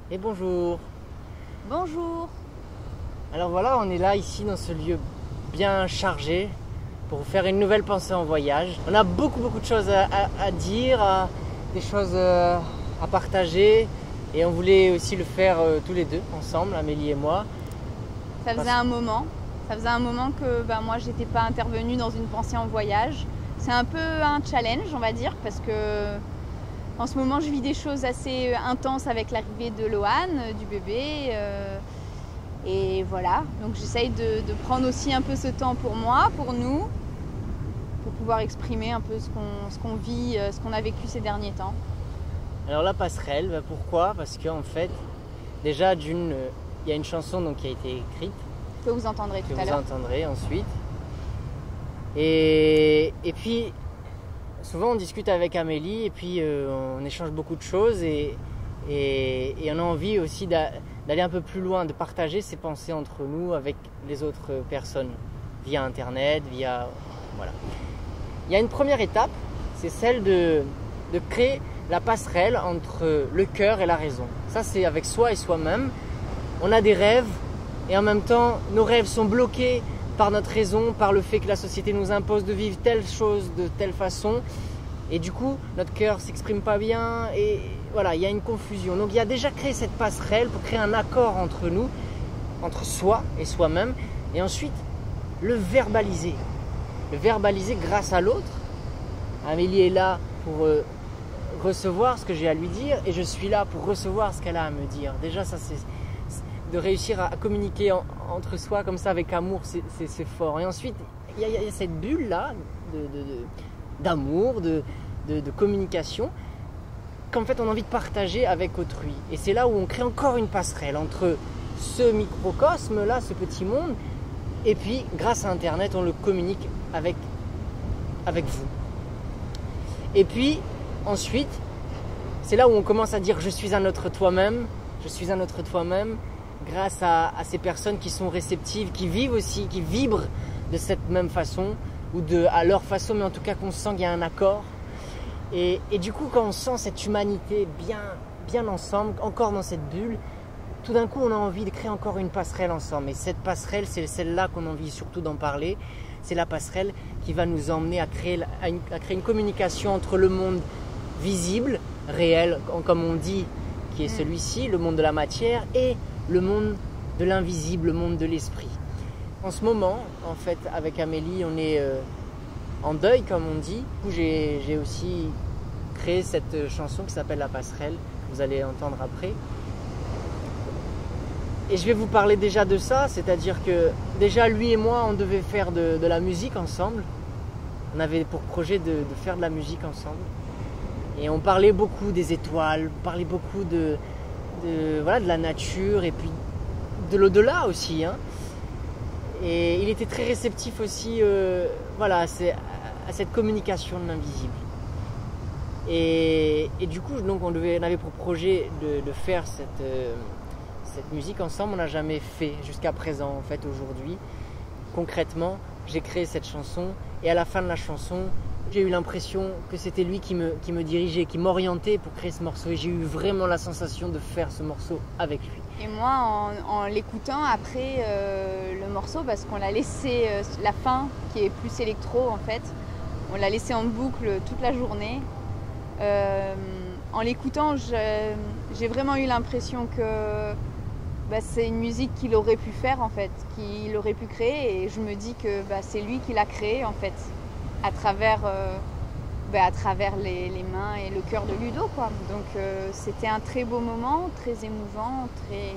Et bonjour. Bonjour. Alors voilà, on est là ici dans ce lieu bien chargé pour vous faire une nouvelle pensée en voyage. On a beaucoup de choses à dire, des choses à partager et on voulait aussi le faire tous les deux ensemble, Amélie et moi. Ça faisait un moment que moi j'étais pas intervenue dans une pensée en voyage. C'est un peu un challenge, on va dire, parce que en ce moment je vis des choses assez intenses avec l'arrivée de Lohan, du bébé. Et voilà, donc j'essaye de prendre aussi un peu ce temps pour moi, pour nous, pour pouvoir exprimer un peu ce qu'on vit, ce qu'on a vécu ces derniers temps. Alors la passerelle, pourquoi ? Parce qu'en fait, déjà il y a une chanson donc, qui a été écrite. Que vous entendrez tout à l'heure. Que vous entendrez ensuite. Et puis, souvent on discute avec Amélie et puis on échange beaucoup de choses et on a envie aussi d'aller un peu plus loin, de partager ses pensées entre nous avec les autres personnes, via Internet, voilà. Il y a une première étape, c'est celle de créer la passerelle entre le cœur et la raison. Ça, c'est avec soi et soi-même. On a des rêves et en même temps, nos rêves sont bloqués par notre raison, par le fait que la société nous impose de vivre telle chose de telle façon. Et du coup, notre cœur ne s'exprime pas bien et voilà, il y a une confusion. Donc il y a déjà créé cette passerelle pour créer un accord entre nous, entre soi et soi-même. Et ensuite, le verbaliser. Le verbaliser grâce à l'autre. Amélie est là pour recevoir ce que j'ai à lui dire et je suis là pour recevoir ce qu'elle a à me dire. Déjà, ça c'est de réussir à communiquer entre soi comme ça avec amour, c'est fort. Et ensuite, il y a cette bulle-là d'amour, de communication qu'en fait on a envie de partager avec autrui. Et c'est là où on crée encore une passerelle entre ce microcosme-là, ce petit monde, et puis grâce à Internet, on le communique avec vous. Et puis ensuite, c'est là où on commence à dire je suis un autre toi-même, je suis un autre toi-même, grâce à ces personnes qui sont réceptives, qui vivent aussi, qui vibrent de cette même façon, ou à leur façon, mais en tout cas qu'on sent qu'il y a un accord. Et du coup, quand on sent cette humanité bien ensemble, encore dans cette bulle, tout d'un coup, on a envie de créer encore une passerelle ensemble. Et cette passerelle, c'est celle-là qu'on a envie surtout d'en parler. C'est la passerelle qui va nous emmener à créer une communication entre le monde visible, réel, comme on dit, qui est celui-ci, le monde de la matière, et le monde de l'invisible, le monde de l'esprit. En ce moment, en fait, avec Amélie, on est en deuil, comme on dit. Du coup, j'ai aussi créé cette chanson qui s'appelle La Passerelle, que vous allez entendre après. Et je vais vous parler déjà de ça, c'est-à-dire que déjà lui et moi, on devait faire de la musique ensemble. On avait pour projet de faire de la musique ensemble. Et on parlait beaucoup des étoiles, on parlait beaucoup de la nature et puis de l'au-delà aussi. Hein. Et il était très réceptif aussi à cette communication de l'invisible. Et du coup, donc, on avait pour projet de faire cette musique ensemble. On n'a jamais fait jusqu'à présent, en fait, aujourd'hui. Concrètement, j'ai créé cette chanson et à la fin de la chanson, j'ai eu l'impression que c'était lui qui me dirigeait, qui m'orientait pour créer ce morceau. Et j'ai eu vraiment la sensation de faire ce morceau avec lui. Et moi, en l'écoutant après le morceau, parce qu'on l'a laissé, la fin, qui est plus électro en fait, on l'a laissé en boucle toute la journée. En l'écoutant, j'ai vraiment eu l'impression que c'est une musique qu'il aurait pu faire en fait, qu'il aurait pu créer. Et je me dis que c'est lui qui l'a créée en fait, à travers les mains et le cœur de Ludo, quoi. Donc c'était un très beau moment, très émouvant, très,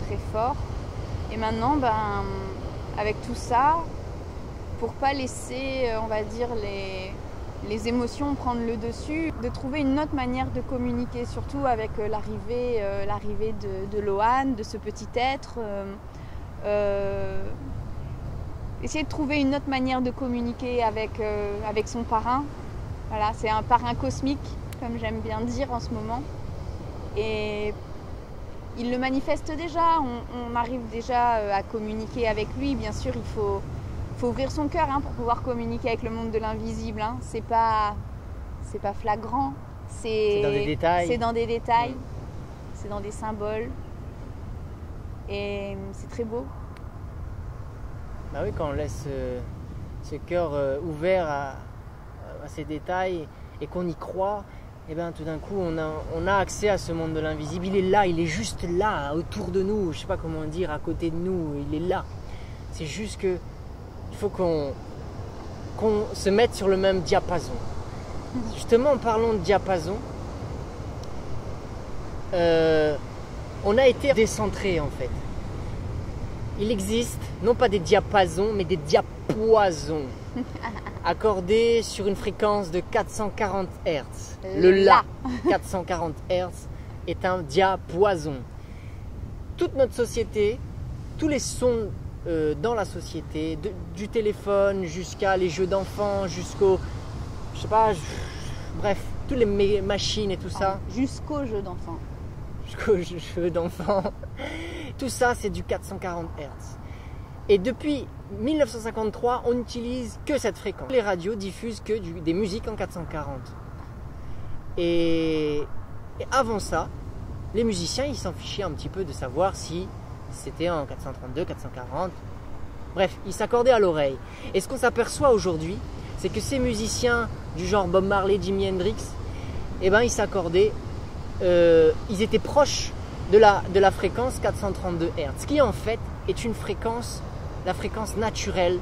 très fort. Et maintenant, avec tout ça, pour pas laisser, on va dire, les émotions prendre le dessus, de trouver une autre manière de communiquer, surtout avec l'arrivée de Lohan, de ce petit être. Essayer de trouver une autre manière de communiquer avec son parrain. Voilà, c'est un parrain cosmique, comme j'aime bien dire en ce moment. Et il le manifeste déjà, on arrive déjà à communiquer avec lui. Bien sûr, il faut ouvrir son cœur pour pouvoir communiquer avec le monde de l'invisible. Hein. C'est pas flagrant, c'est dans des détails. C'est dans des détails. c'est dans des symboles. Et c'est très beau. Bah oui, quand on laisse ce cœur ouvert à ces détails et qu'on y croit, et bien tout d'un coup on a accès à ce monde de l'invisible. Il est là, il est juste là, autour de nous, je sais pas comment dire, à côté de nous, il est là. C'est juste que il faut qu'on se mette sur le même diapason. Justement, en parlant de diapason, on a été décentré en fait. Il existe non pas des diapasons, mais des diapoisons accordés sur une fréquence de 440 Hz. Le La, 440 Hz, est un diapoison. Toute notre société, tous les sons dans la société, du téléphone jusqu'à les jeux d'enfants, jusqu'au, je sais pas, bref, toutes les machines et tout ça. Jusqu'aux jeux d'enfants. Jusqu'aux jeux d'enfants. Tout ça, c'est du 440 Hz. Et depuis 1953, on n'utilise que cette fréquence. Les radios diffusent que des musiques en 440. Et avant ça, les musiciens, ils s'en fichaient un petit peu de savoir si c'était en 432, 440. Bref, ils s'accordaient à l'oreille. Et ce qu'on s'aperçoit aujourd'hui, c'est que ces musiciens du genre Bob Marley, Jimi Hendrix, eh ben, ils s'accordaient, ils étaient proches de la fréquence 432 Hz, ce qui en fait est une fréquence, la fréquence naturelle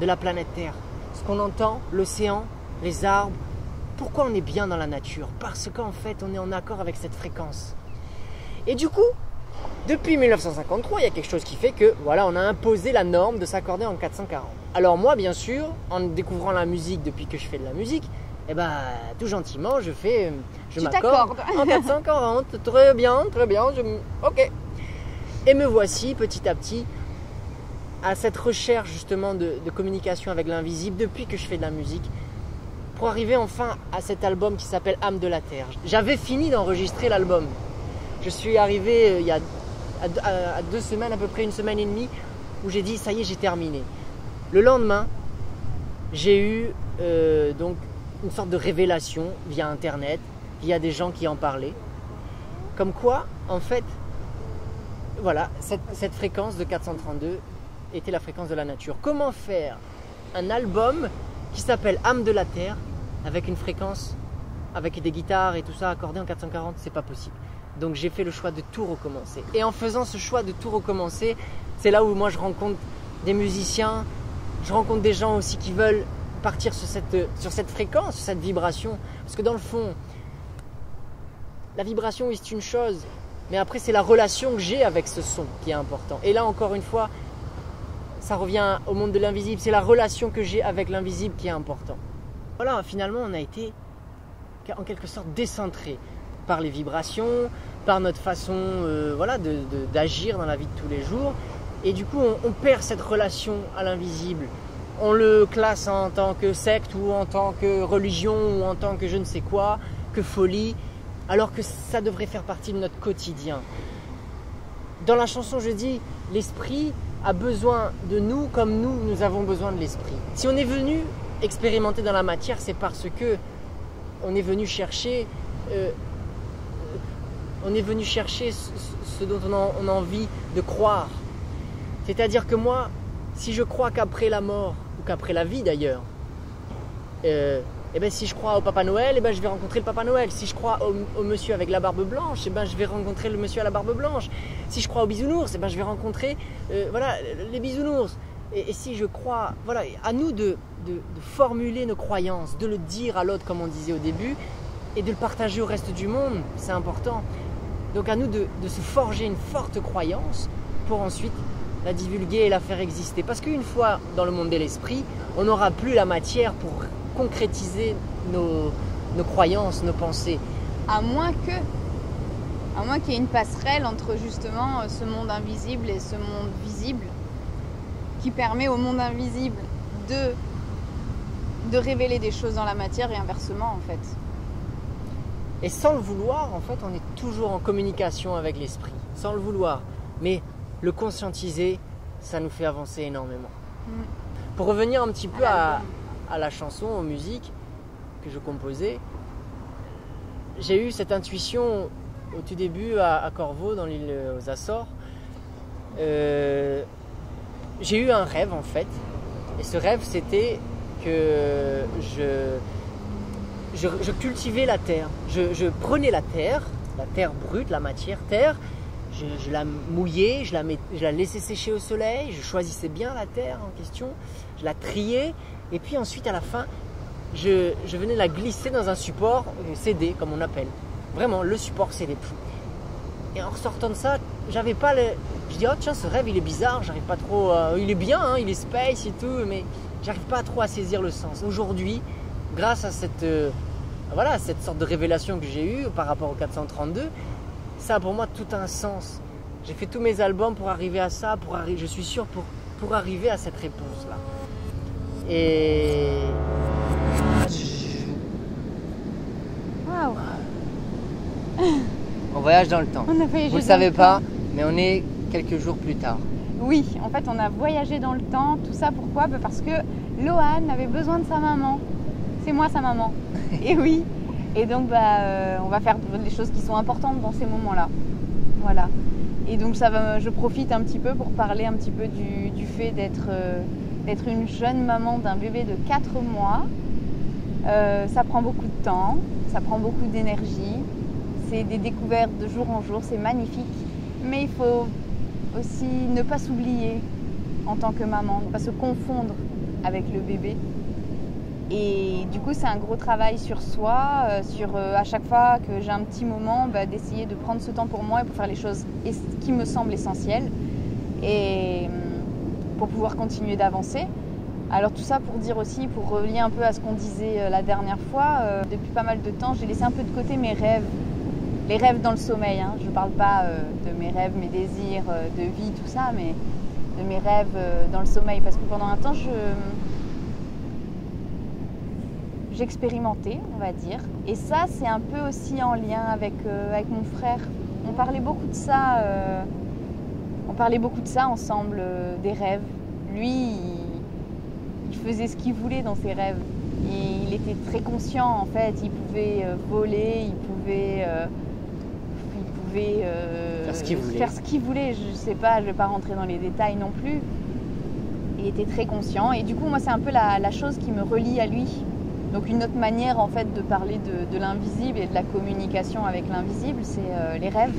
de la planète Terre. Ce qu'on entend, l'océan, les arbres. Pourquoi on est bien dans la nature? Parce qu'en fait, on est en accord avec cette fréquence. Et du coup, depuis 1953, il y a quelque chose qui fait que, voilà, on a imposé la norme de s'accorder en 440. Alors moi, bien sûr, en découvrant la musique depuis que je fais de la musique, eh ben, tout gentiment, je m'accorde en 440. Très bien, ok. Et me voici petit à petit à cette recherche justement de communication avec l'invisible depuis que je fais de la musique, pour arriver enfin à cet album qui s'appelle Âme de la Terre. J'avais fini d'enregistrer l'album. Je suis arrivé il y a à 2 semaines, à peu près 1 semaine et demie, où j'ai dit ça y est, j'ai terminé. Le lendemain, j'ai eu donc une sorte de révélation via internet, via des gens qui en parlaient, comme quoi en fait voilà, cette fréquence de 432 était la fréquence de la nature. Comment faire un album qui s'appelle Âme de la Terre avec une fréquence, avec des guitares et tout ça accordé en 440? C'est pas possible. Donc j'ai fait le choix de tout recommencer. Et en faisant ce choix de tout recommencer, c'est là où moi je rencontre des musiciens, je rencontre des gens aussi qui veulent partir sur cette fréquence, sur cette vibration. Parce que dans le fond, la vibration, oui, c'est une chose, mais après c'est la relation que j'ai avec ce son qui est important. Et là encore une fois, ça revient au monde de l'invisible, c'est la relation que j'ai avec l'invisible qui est important. Voilà, finalement on a été en quelque sorte décentré par les vibrations, par notre façon d'agir dans la vie de tous les jours. Et du coup on perd cette relation à l'invisible. On le classe en tant que secte ou en tant que religion ou en tant que je ne sais quoi, que folie, alors que ça devrait faire partie de notre quotidien. Dans la chanson, je dis, l'esprit a besoin de nous comme nous avons besoin de l'esprit. Si on est venu expérimenter dans la matière, c'est parce que on est venu chercher, ce dont on a envie de croire. C'est-à-dire que moi, si je crois qu'après la mort, ou qu'après la vie d'ailleurs, si je crois au Papa Noël, je vais rencontrer le Papa Noël. Si je crois au monsieur avec la barbe blanche, je vais rencontrer le monsieur à la barbe blanche. Si je crois aux bisounours, je vais rencontrer les bisounours. Et si je crois, à nous de formuler nos croyances, de le dire à l'autre comme on disait au début, et de le partager au reste du monde, c'est important. Donc à nous de se forger une forte croyance pour ensuite la divulguer et la faire exister. Parce qu'une fois dans le monde de l'esprit, on n'aura plus la matière pour concrétiser nos croyances, nos pensées. À moins qu'il y ait une passerelle entre justement ce monde invisible et ce monde visible qui permet au monde invisible de révéler des choses dans la matière et inversement en fait. Et sans le vouloir, en fait, on est toujours en communication avec l'esprit. Sans le vouloir. Mais le conscientiser, ça nous fait avancer énormément. Pour revenir un petit peu à la chanson, aux musiques que je composais, j'ai eu cette intuition au tout début à Corvaux, dans l'île aux Açores, j'ai eu un rêve en fait. Et ce rêve, c'était que je cultivais la terre. Je prenais la terre brute, la matière terre, je la mouillais, je la laissais sécher au soleil, je choisissais bien la terre en question, je la triais, et puis ensuite à la fin, je venais la glisser dans un support CD, comme on appelle. Vraiment, le support CD. Et en ressortant de ça, j'avais pas le... Je dis, oh tiens, ce rêve, il est bizarre, j'arrive pas trop... il est bien, hein, il est space et tout, mais j'arrive pas trop à saisir le sens. Aujourd'hui, grâce à cette sorte de révélation que j'ai eue par rapport au 432, ça a pour moi tout un sens. J'ai fait tous mes albums pour arriver à ça, je suis sûr, pour arriver à cette réponse-là. Et... Waouh. On voyage dans le temps. On a voyagé. Vous ne le savez pas, mais on est quelques jours plus tard. Oui, en fait, on a voyagé dans le temps. Tout ça, pourquoi ? Parce que Lohan avait besoin de sa maman. C'est moi sa maman. Et oui. Et donc, on va faire des choses qui sont importantes dans ces moments-là. Voilà. Et donc, je profite un petit peu pour parler un petit peu du fait d'être une jeune maman d'un bébé de 4 mois. Ça prend beaucoup de temps, ça prend beaucoup d'énergie. C'est des découvertes de jour en jour, c'est magnifique. Mais il faut aussi ne pas s'oublier en tant que maman, ne pas se confondre avec le bébé. Et du coup, c'est un gros travail sur soi, à chaque fois que j'ai un petit moment, d'essayer de prendre ce temps pour moi et pour faire les choses qui me semblent essentielles et pour pouvoir continuer d'avancer. Alors tout ça pour dire aussi, pour relier un peu à ce qu'on disait la dernière fois, depuis pas mal de temps, j'ai laissé un peu de côté mes rêves. Les rêves dans le sommeil, hein. Je ne parle pas de mes rêves, mes désirs de vie, tout ça, mais de mes rêves dans le sommeil. Parce que pendant un temps, j'expérimentais, on va dire. Et ça, c'est un peu aussi en lien avec mon frère. On parlait beaucoup de ça. Ensemble, des rêves. Lui, il faisait ce qu'il voulait dans ses rêves. Et il était très conscient, en fait. Il pouvait voler, il pouvait faire ce qu'il voulait. Je sais pas, je vais pas rentrer dans les détails non plus. Il était très conscient. Et du coup, moi, c'est un peu la chose qui me relie à lui. Donc une autre manière en fait de parler de l'invisible et de la communication avec l'invisible, c'est les rêves.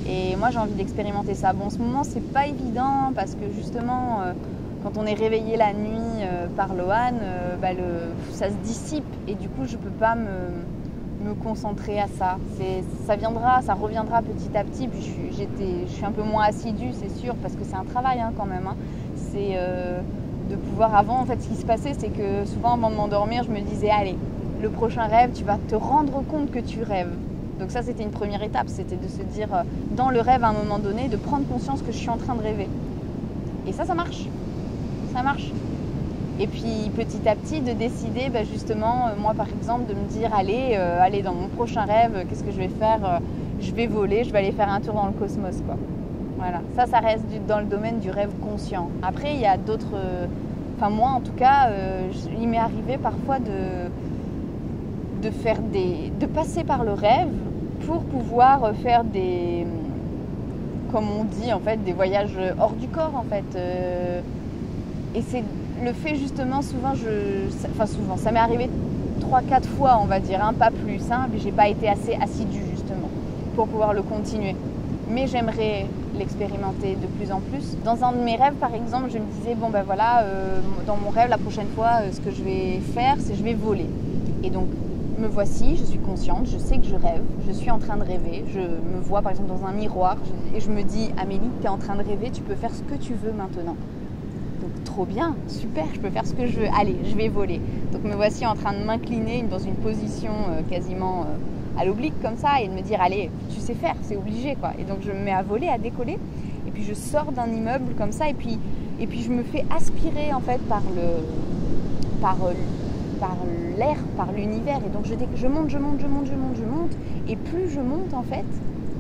Et moi j'ai envie d'expérimenter ça. Bon, en ce moment c'est pas évident parce que justement quand on est réveillé la nuit par Lohan, ça se dissipe et du coup je peux pas me concentrer à ça. Ça reviendra petit à petit. Puis je suis un peu moins assidue, c'est sûr, parce que c'est un travail quand même. C'est de pouvoir, avant en fait ce qui se passait, c'est que souvent avant de m'endormir je me disais allez, le prochain rêve tu vas te rendre compte que tu rêves. Donc ça c'était une première étape, c'était de se dire dans le rêve à un moment donné, de prendre conscience que je suis en train de rêver. Et ça marche, et puis petit à petit de décider justement, moi par exemple, de me dire allez dans mon prochain rêve, qu'est-ce que je vais faire, je vais voler, je vais aller faire un tour dans le cosmos quoi. Voilà, ça reste dans le domaine du rêve conscient. Après, il y a d'autres... moi, en tout cas, il m'est arrivé parfois de passer par le rêve pour pouvoir faire comme on dit, en fait, des voyages hors du corps, en fait. Et c'est le fait, justement, souvent, ça m'est arrivé 3-4 fois, on va dire, pas plus. Mais j'ai pas été assez assidue, justement, pour pouvoir le continuer. Mais j'aimerais l'expérimenter de plus en plus. Dans un de mes rêves, par exemple, je me disais, dans mon rêve, la prochaine fois, ce que je vais faire, c'est je vais voler. Et donc, me voici, je suis consciente, je sais que je rêve, je suis en train de rêver. Je me vois, par exemple, dans un miroir et je me dis, Amélie, tu es en train de rêver, tu peux faire ce que tu veux maintenant. Donc, trop bien, super, je peux faire ce que je veux. Allez, je vais voler. Donc, me voici en train de m'incliner dans une position quasiment... à l'oblique comme ça et de me dire allez tu sais faire, c'est obligé quoi. Et donc je me mets à voler, à décoller et puis je sors d'un immeuble comme ça et puis je me fais aspirer en fait par l'air, par l'univers et donc je monte et plus je monte en fait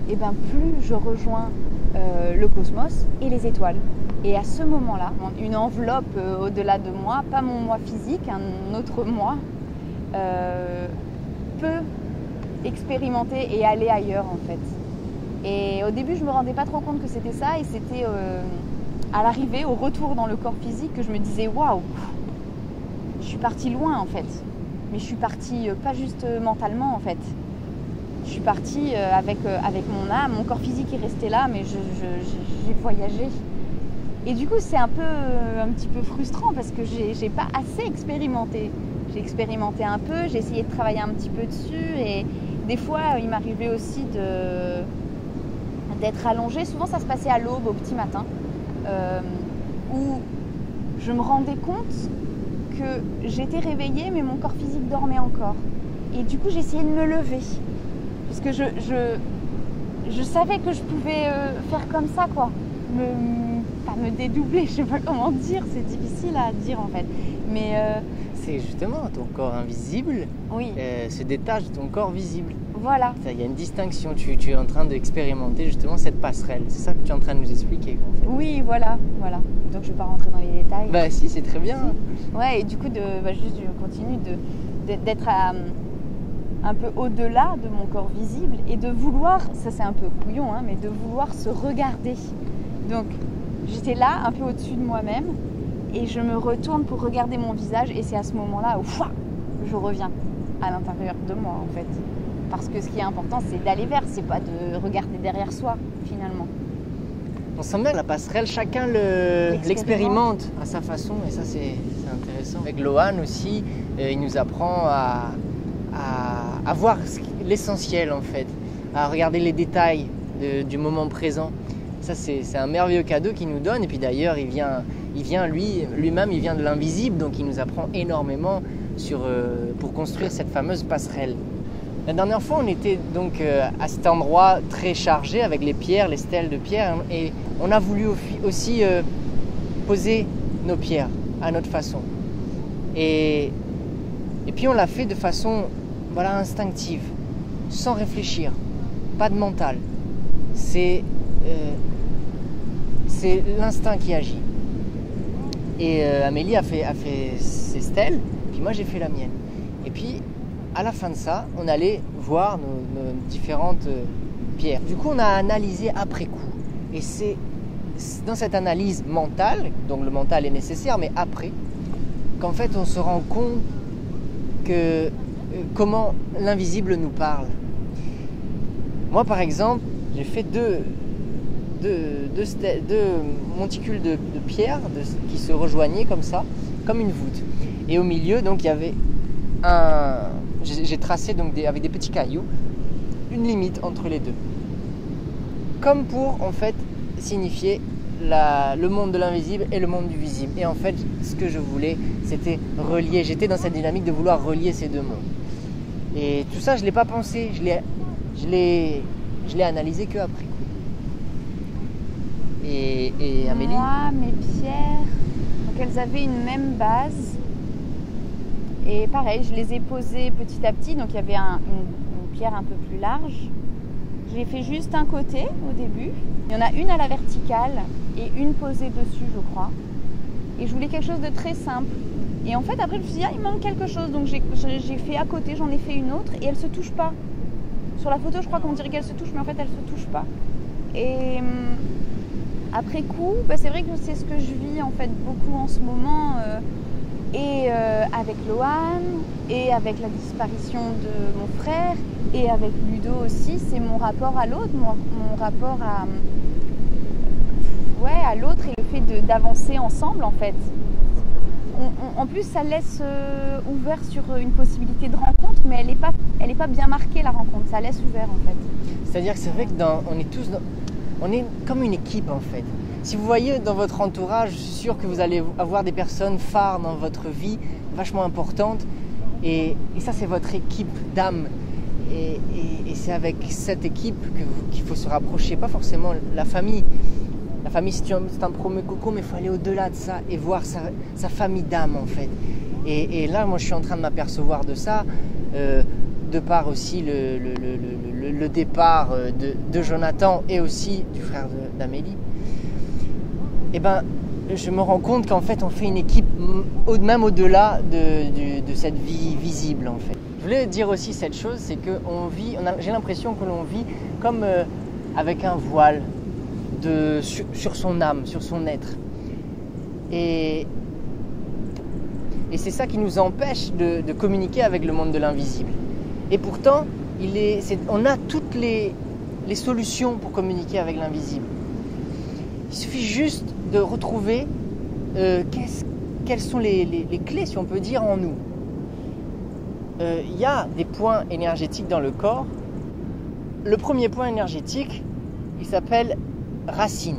et plus je rejoins le cosmos et les étoiles. Et à ce moment-là, une enveloppe au-delà de moi, pas mon moi physique, un autre moi peut expérimenter et aller ailleurs en fait. Et au début, je ne me rendais pas trop compte que c'était ça, et c'était à l'arrivée, au retour dans le corps physique, que je me disais waouh, je suis partie loin en fait. Mais je suis partie pas juste mentalement en fait. Je suis partie avec mon âme, mon corps physique est resté là, mais j'ai voyagé. Et du coup, c'est un petit peu frustrant parce que j'ai pas assez expérimenté. J'ai expérimenté un peu, j'ai essayé de travailler un petit peu dessus, et des fois, il m'arrivait aussi d'être allongée. Souvent, ça se passait à l'aube, au petit matin, où je me rendais compte que j'étais réveillée, mais mon corps physique dormait encore. Et du coup, j'essayais de me lever. Parce que je savais que je pouvais faire comme ça, quoi. Pas me dédoubler, je sais pas comment dire, c'est difficile à dire en fait. Mais c'est justement ton corps invisible se détache de ton corps visible. Voilà. Il y a une distinction, tu es en train d'expérimenter justement cette passerelle. C'est ça que tu es en train de nous expliquer en fait. Oui, voilà. Donc je vais pas rentrer dans les détails. Bah si, c'est très bien. Ouais, et du coup, je continue d'être un peu au-delà de mon corps visible et de vouloir, ça c'est un peu couillon, hein, mais de vouloir se regarder. Donc j'étais là, un peu au-dessus de moi-même, et je me retourne pour regarder mon visage, et c'est à ce moment-là où je reviens à l'intérieur de moi en fait. Parce que ce qui est important, c'est d'aller vers, c'est pas de regarder derrière soi finalement. On sent bien que la passerelle, chacun l'expérimente à sa façon, et ça c'est intéressant. Avec Lohan aussi, il nous apprend à voir l'essentiel en fait, à regarder les détails du moment présent. Ça c'est un merveilleux cadeau qu'il nous donne, et puis d'ailleurs il vient lui-même il vient de l'invisible, donc il nous apprend énormément pour construire cette fameuse passerelle. La dernière fois on était donc à cet endroit très chargé avec les pierres, les stèles de pierre, et on a voulu aussi poser nos pierres à notre façon. Et puis on l'a fait de façon instinctive, sans réfléchir, pas de mental. C'est l'instinct qui agit. Et Amélie a fait ses stèles, puis moi j'ai fait la mienne. Et puis à la fin de ça, on allait voir nos différentes pierres. Du coup, on a analysé après coup. Et c'est dans cette analyse mentale, donc le mental est nécessaire, mais après, qu'en fait on se rend compte que comment l'invisible nous parle. Moi par exemple, j'ai fait deux monticules de pierre qui se rejoignaient comme ça, comme une voûte. Et au milieu, donc il y avait j'ai tracé donc avec des petits cailloux une limite entre les deux, comme pour en fait signifier le monde de l'invisible et le monde du visible. Et en fait, ce que je voulais, c'était relier. J'étais dans cette dynamique de vouloir relier ces deux mondes. Et tout ça, je l'ai pas pensé. Je l'ai analysé que après coup. Et Amélie. Moi, mes pierres, donc elles avaient une même base. Et pareil, je les ai posées petit à petit. Donc il y avait une pierre un peu plus large. Je l'ai fait juste un côté au début. Il y en a une à la verticale et une posée dessus, je crois. Et je voulais quelque chose de très simple. Et en fait, après, je me suis dit, il manque quelque chose. Donc j'ai fait à côté, j'en ai fait une autre et elle ne se touche pas. Sur la photo, je crois qu'on dirait qu'elle se touche, mais en fait, elle ne se touche pas. Et après coup, c'est vrai que c'est ce que je vis en fait beaucoup en ce moment. Avec Lohan, et avec la disparition de mon frère, et avec Ludo aussi, c'est mon rapport à l'autre, mon rapport à l'autre, et le fait d'avancer ensemble en fait. En plus, ça laisse ouvert sur une possibilité de rencontre, mais elle est pas bien marquée la rencontre, ça laisse ouvert en fait. C'est-à-dire que c'est vrai que on est comme une équipe en fait. Si vous voyez dans votre entourage, je suis sûr que vous allez avoir des personnes phares dans votre vie, vachement importantes. Et ça, c'est votre équipe d'âme. Et c'est avec cette équipe qu'il faut se rapprocher. Pas forcément la famille. La famille, c'est un premier coco, mais il faut aller au-delà de ça et voir sa famille d'âme, en fait. Et là, moi, je suis en train de m'apercevoir de ça, de par aussi le départ de Jonathan et aussi du frère d'Amélie. Et je me rends compte qu'en fait on fait une équipe même au-delà de cette vie visible en fait. voulais dire aussi cette chose, c'est que j'ai l'impression que l'on vit comme avec un voile sur son âme, sur son être. Et c'est ça qui nous empêche de communiquer avec le monde de l'invisible. Et pourtant, on a toutes les solutions pour communiquer avec l'invisible. Il suffit juste de retrouver quelles sont les clés, si on peut dire, en nous. Il y a des points énergétiques dans le corps. Le premier point énergétique, il s'appelle racine.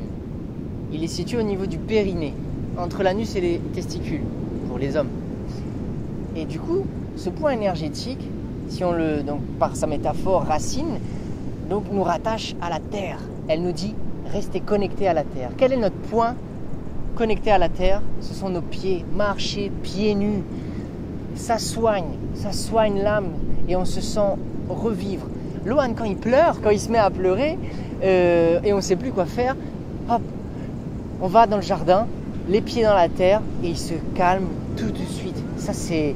Il est situé au niveau du périnée, entre l'anus et les testicules, pour les hommes. Et du coup, ce point énergétique, donc par sa métaphore racine, donc nous rattache à la terre. Elle nous dit restez connectés à la terre. Quel est notre point connecté à la terre? Ce sont nos pieds. Marcher pieds nus, ça soigne l'âme et on se sent revivre. Lohan, quand il pleure, quand il se met à pleurer et on ne sait plus quoi faire, hop, on va dans le jardin, les pieds dans la terre et il se calme tout de suite. Ça c'est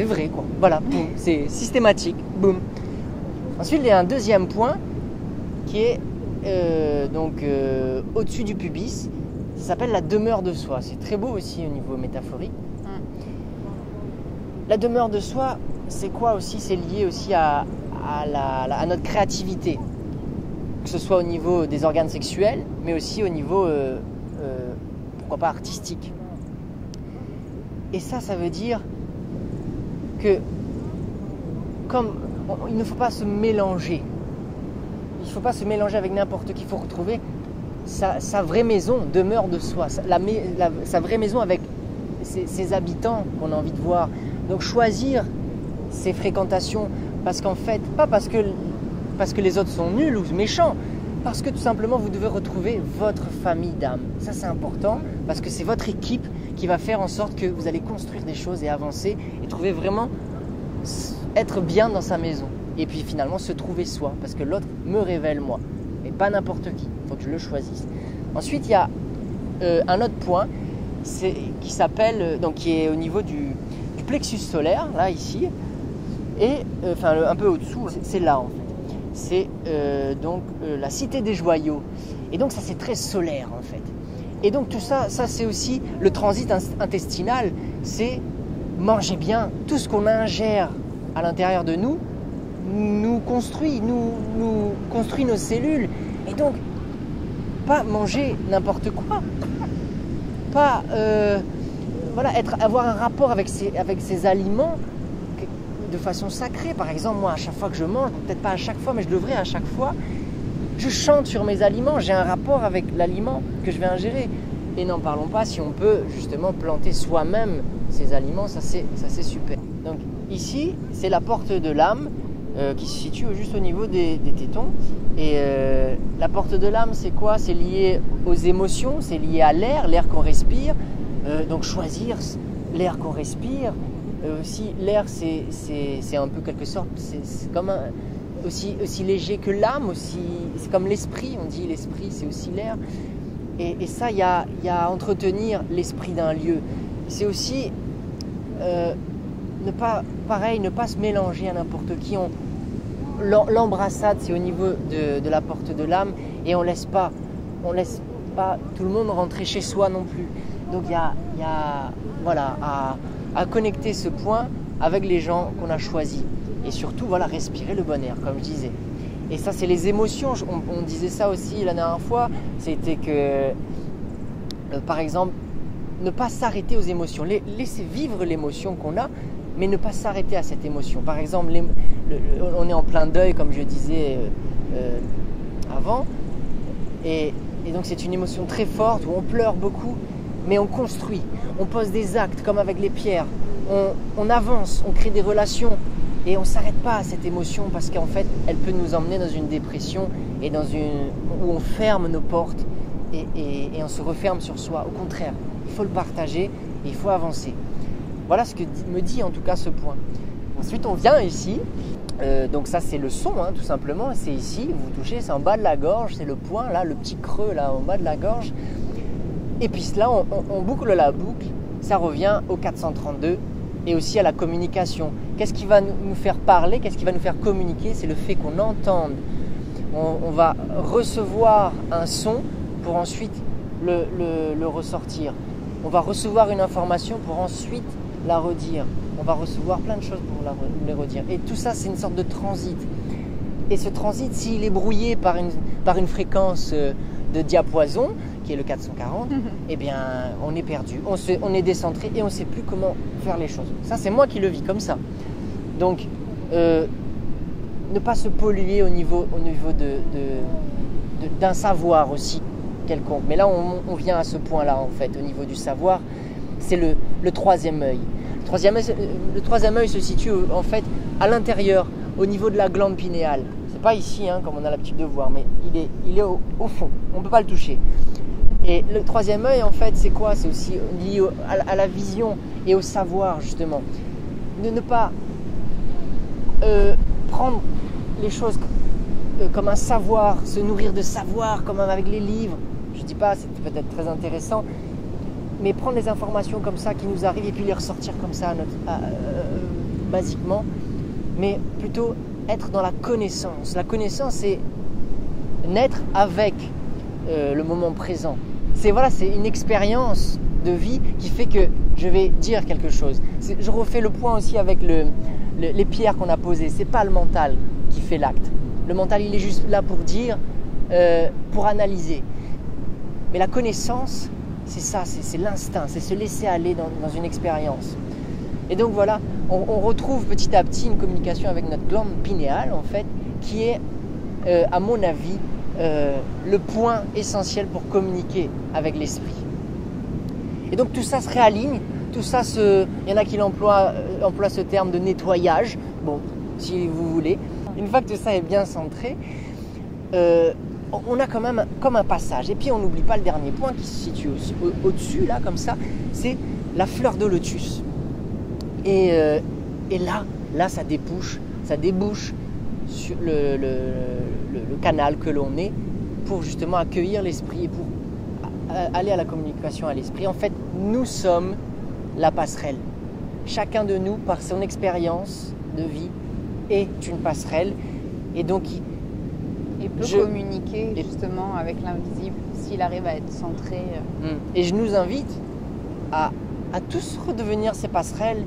vrai quoi. Voilà, boum, c'est systématique, boum. Ensuite il y a un deuxième point qui est au-dessus du pubis. Ça s'appelle la demeure de soi. C'est très beau aussi au niveau métaphorique. La demeure de soi, c'est quoi aussi? C'est lié aussi à notre créativité, que ce soit au niveau des organes sexuels, mais aussi au niveau, pourquoi pas, artistique. Et ça veut dire que il ne faut pas se mélanger. Il ne faut pas se mélanger avec n'importe qui. Il faut retrouver sa vraie maison, demeure de soi, sa vraie maison avec ses habitants qu'on a envie de voir. Donc choisir ses fréquentations, parce qu'en fait, pas parce que les autres sont nuls ou méchants, parce que tout simplement vous devez retrouver votre famille d'âme. Ça c'est important, parce que c'est votre équipe qui va faire en sorte que vous allez construire des choses et avancer et trouver vraiment être bien dans sa maison. Et puis finalement se trouver soi, parce que l'autre me révèle moi, et pas n'importe qui, il faut que je le choisisse. Ensuite il y a un autre point qui s'appelle, donc qui est au niveau du plexus solaire, là ici, et un peu au-dessous, c'est là en fait. C'est la cité des joyaux. Et donc ça c'est très solaire en fait. Et donc tout ça c'est aussi le transit intestinal, c'est manger bien. Tout ce qu'on ingère à l'intérieur de nous construit nos cellules. Et donc pas manger n'importe quoi, pas avoir un rapport avec ces aliments de façon sacrée. Par exemple, moi, à chaque fois que je mange, peut-être pas à chaque fois, mais je devrais à chaque fois, je chante sur mes aliments, j'ai un rapport avec l'aliment que je vais ingérer. Et n'en parlons pas si on peut justement planter soi-même ces aliments, ça c'est super. Donc ici, c'est la porte de l'âme qui se situe juste au niveau des tétons. Et la porte de l'âme, c'est quoi? C'est lié aux émotions, c'est lié à l'air qu'on respire. Donc choisir l'air qu'on respire. Aussi l'air c'est un peu quelque sorte, c'est comme aussi léger que l'âme, aussi c'est comme l'esprit, on dit l'esprit c'est aussi l'air. Et ça il y a à entretenir l'esprit d'un lieu. C'est aussi ne pas se mélanger à n'importe qui. L'embrassade c'est au niveau de la porte de l'âme, et on laisse pas tout le monde rentrer chez soi non plus. Donc il y a à connecter ce point avec les gens qu'on a choisis. Et surtout, respirer le bon air, comme je disais. Et ça, c'est les émotions. On disait ça aussi la dernière fois. C'était que, par exemple, ne pas s'arrêter aux émotions. Laisser vivre l'émotion qu'on a, mais ne pas s'arrêter à cette émotion. Par exemple, on est en plein deuil, comme je disais avant. Et donc, c'est une émotion très forte où on pleure beaucoup. Mais on construit, on pose des actes comme avec les pierres, on avance, on crée des relations et on ne s'arrête pas à cette émotion, parce qu'en fait elle peut nous emmener dans une dépression et où on ferme nos portes et on se referme sur soi. Au contraire, il faut le partager et il faut avancer. Voilà ce que me dit en tout cas ce point. Ensuite on vient ici, donc ça c'est le son tout simplement, c'est ici, vous touchez, c'est en bas de la gorge, c'est le point là, le petit creux là en bas de la gorge. Et puis là, on boucle la boucle, ça revient au 432 et aussi à la communication. Qu'est-ce qui va nous faire parler? Qu'est-ce qui va nous faire communiquer? C'est le fait qu'on entende. On va recevoir un son pour ensuite le ressortir. On va recevoir une information pour ensuite la redire. On va recevoir plein de choses pour les redire. Et tout ça, c'est une sorte de transit. Et ce transit, s'il est brouillé par une fréquence de diapason, qui est le 440, eh bien, on est perdu, on est décentré et on ne sait plus comment faire les choses. Ça, c'est moi qui le vis comme ça. Donc, ne pas se polluer au niveau d'un savoir aussi quelconque. Mais là, on vient à ce point-là, en fait, au niveau du savoir. C'est le troisième œil. Le troisième œil se situe, en fait, à l'intérieur, au niveau de la glande pinéale. C'est pas ici, hein, comme on a l'habitude de voir, mais il est au fond. On ne peut pas le toucher. Et le troisième œil, en fait, c'est quoi? C'est aussi lié à la vision et au savoir, justement. De ne pas prendre les choses comme un savoir, se nourrir de savoir, comme avec les livres. Je ne dis pas, c'est peut-être très intéressant, mais prendre les informations comme ça qui nous arrivent et puis les ressortir comme ça, basiquement, mais plutôt être dans la connaissance. La connaissance, c'est naître avec le moment présent. C'est une expérience de vie qui fait que je vais dire quelque chose. Je refais le point aussi avec les pierres qu'on a posées. C'est pas le mental qui fait l'acte. Le mental, il est juste là pour dire, pour analyser. Mais la connaissance, c'est ça, c'est l'instinct, c'est se laisser aller dans une expérience. Et donc voilà, on retrouve petit à petit une communication avec notre glande pinéale, en fait, qui est, à mon avis, le point essentiel pour communiquer avec l'esprit. Et donc tout ça se réaligne, tout ça il y en a qui emploient ce terme de nettoyage, bon, si vous voulez. Une fois que tout ça est bien centré, on a quand même comme un passage. Et puis on n'oublie pas le dernier point qui se situe au-dessus, là, comme ça, c'est la fleur de lotus. Et là, ça débouche sur le canal que l'on est pour justement accueillir l'esprit et pour aller à la communication à l'esprit. En fait, nous sommes la passerelle. Chacun de nous, par son expérience de vie, est une passerelle. Et donc, il peut communiquer justement avec l'invisible s'il arrive à être centré. Et je nous invite à tous redevenir ces passerelles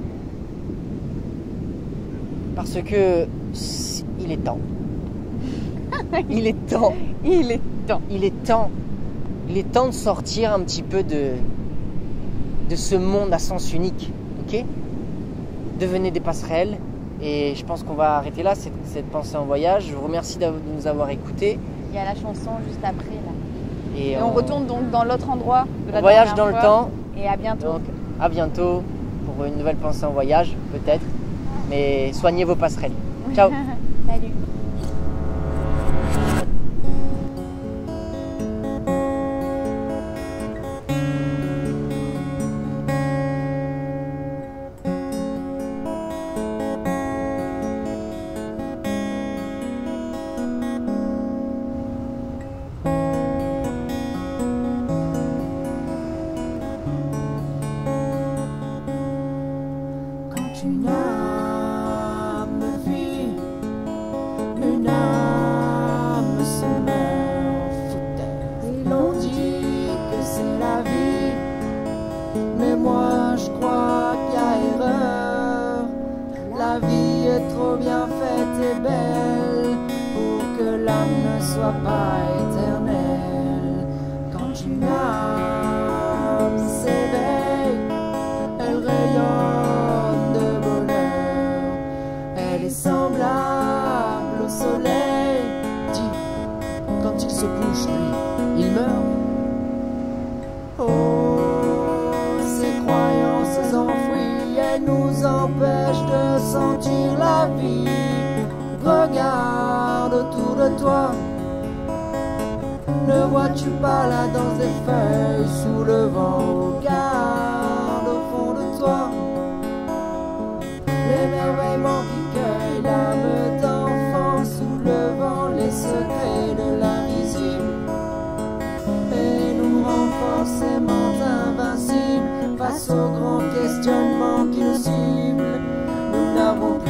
parce que il est temps. Il est temps. Il est temps. Il est temps. Il est temps de sortir un petit peu de ce monde à sens unique. Ok ? Devenez des passerelles. Et je pense qu'on va arrêter là, cette pensée en voyage. Je vous remercie de nous avoir écoutés. Il y a la chanson juste après là. Et on retourne donc dans l'autre endroit de la voyage dans le temps. Et à bientôt. Donc à bientôt pour une nouvelle pensée en voyage, peut-être. Mais soignez vos passerelles. Ciao. Salut. Une âme vit, une âme se meurt sous terre. Et l'on dit que c'est la vie, mais moi je crois qu'il y a erreur. La vie est trop bien faite et belle pour que l'âme ne soit pas éternelle. Quand une âme s'éveille, elle rayonne. Elle est semblable au soleil. Dis, quand il se couche, lui, il meurt. Oh, ces croyances enfouies, elles nous empêchent de sentir la vie. Regarde autour de toi. Ne vois-tu pas la danse des feuilles sous le vent? Regarde au fond de toi l'émerveillement qui cueille l'âme d'enfant sous le vent, les secrets de l'invisible et nous rend forcément invincibles face aux grands questionnements qui nous ciblent. Nous n'avons plus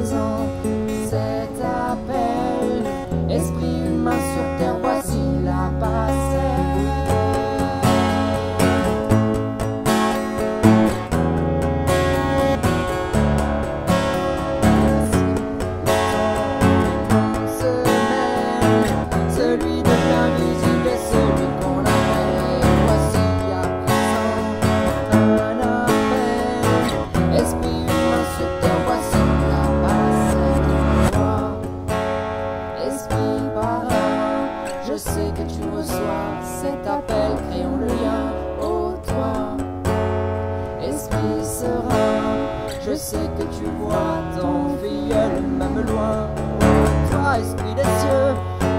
présent cet appel. Esprit humain sur terre, voici la passerelle. Celui de l'invisible et celui qu'on appelle. Voici à présent un appel. Esprit humain sur terre, voici la passerelle. Esprit parrain, je sais que tu reçois cet appel, créons le lien au toit. Esprit serein, je sais que tu vois ton filleul même loin. Toi, esprit des cieux,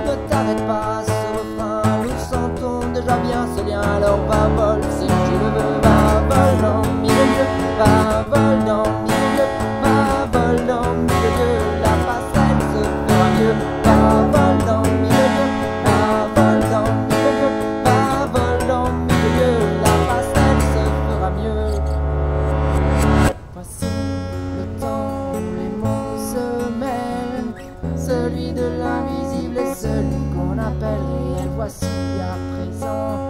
ne t'arrête pas à ce refrain, nous sentons déjà bien ce lien, alors va vol, si tu le veux, va vol dans mille lieux, va vol dans mille lieux, va vol dans mille lieux, la passerelle se fera mieux, va vol dans mille lieux, va vol dans mille lieux, va vol dans mille lieux, la passerelle se fera mieux. Voici le temps où les mondes se mêlent, celui de l'invisible et celui qu'on appelle réel. Voici à présent